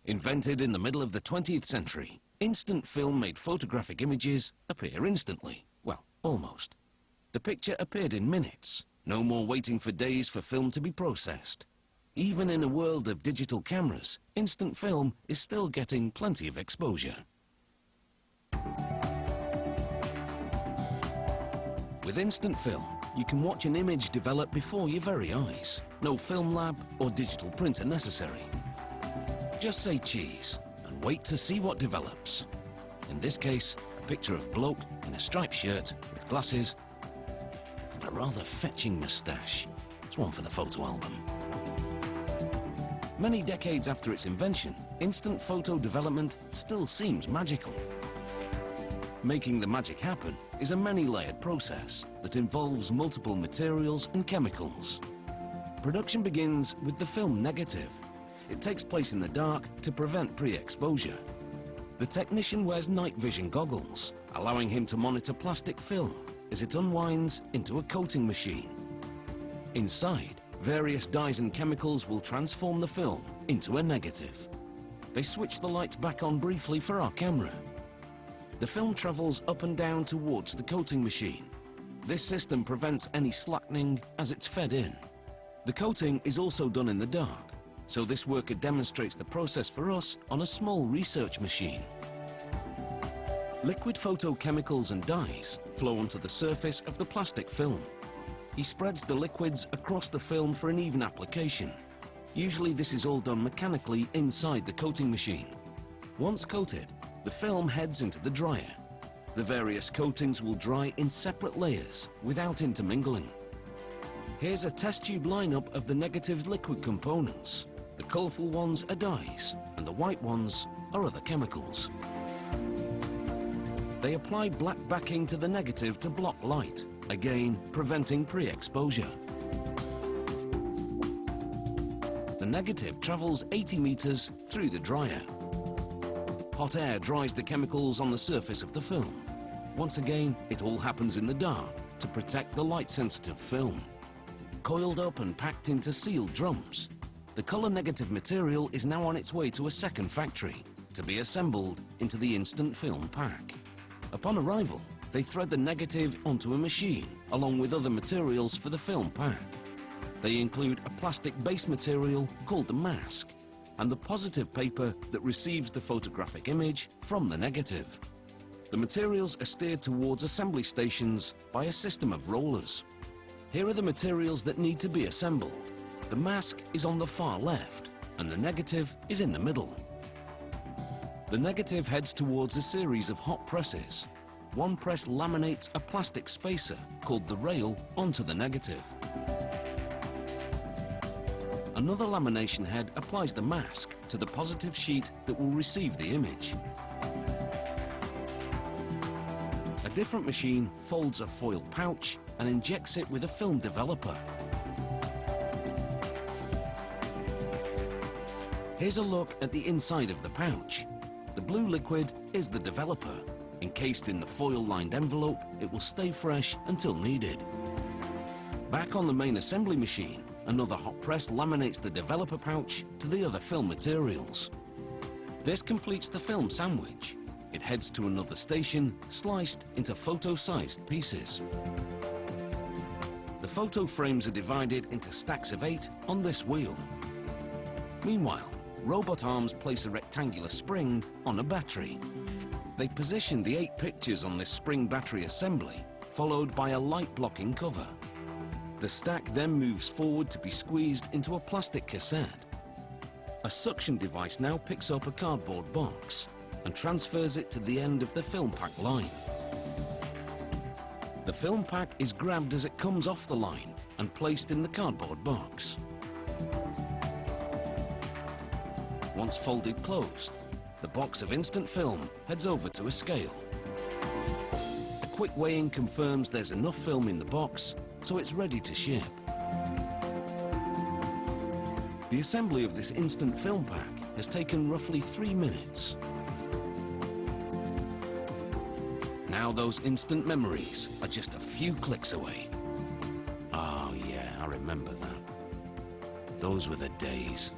Invented in the middle of the 20th century, instant film made photographic images appear instantly. Well, almost. The picture appeared in minutes. No more waiting for days for film to be processed. Even in a world of digital cameras, instant film is still getting plenty of exposure. With instant film, you can watch an image develop before your very eyes. No film lab or digital printer necessary. Just say cheese and wait to see what develops. In this case, a picture of bloke in a striped shirt with glasses and a rather fetching moustache. It's one for the photo album. Many decades after its invention, instant photo development still seems magical. Making the magic happen is a many-layered process that involves multiple materials and chemicals. Production begins with the film negative. It takes place in the dark to prevent pre-exposure. The technician wears night vision goggles, allowing him to monitor plastic film as it unwinds into a coating machine. Inside, various dyes and chemicals will transform the film into a negative. They switch the lights back on briefly for our camera. The film travels up and down towards the coating machine. This system prevents any slackening as it's fed in. The coating is also done in the dark, so this worker demonstrates the process for us on a small research machine. Liquid photochemicals and dyes flow onto the surface of the plastic film. He spreads the liquids across the film for an even application. Usually this is all done mechanically inside the coating machine. Once coated, the film heads into the dryer. The various coatings will dry in separate layers without intermingling. Here's a test tube lineup of the negative's liquid components. The colourful ones are dyes, and the white ones are other chemicals. They apply black backing to the negative to block light, again preventing pre-exposure. The negative travels 80 meters through the dryer. Hot air dries the chemicals on the surface of the film. Once again, it all happens in the dark to protect the light-sensitive film. Coiled up and packed into sealed drums, the color negative material is now on its way to a second factory to be assembled into the instant film pack. Upon arrival, they thread the negative onto a machine along with other materials for the film pack. They include a plastic base material called the mask and the positive paper that receives the photographic image from the negative. The materials are steered towards assembly stations by a system of rollers. Here are the materials that need to be assembled. The mask is on the far left and the negative is in the middle. The negative heads towards a series of hot presses. One press laminates a plastic spacer called the rail onto the negative. Another lamination head applies the mask to the positive sheet that will receive the image. A different machine folds a foil pouch and injects it with a film developer. Here's a look at the inside of the pouch. The blue liquid is the developer. Encased in the foil-lined envelope, it will stay fresh until needed. Back on the main assembly machine, another hot press laminates the developer pouch to the other film materials. This completes the film sandwich. It heads to another station, sliced into photo-sized pieces. The photo frames are divided into stacks of 8 on this wheel. Meanwhile, robot arms place a rectangular spring on a battery. They position the 8 pictures on this spring battery assembly, followed by a light-blocking cover. The stack then moves forward to be squeezed into a plastic cassette. A suction device now picks up a cardboard box and transfers it to the end of the film pack line. The film pack is grabbed as it comes off the line and placed in the cardboard box. Once folded closed, the box of instant film heads over to a scale. A quick weighing confirms there's enough film in the box, so it's ready to ship. The assembly of this instant film pack has taken roughly 3 minutes. Now those instant memories are just a few clicks away. Oh yeah, I remember that. Those were the days.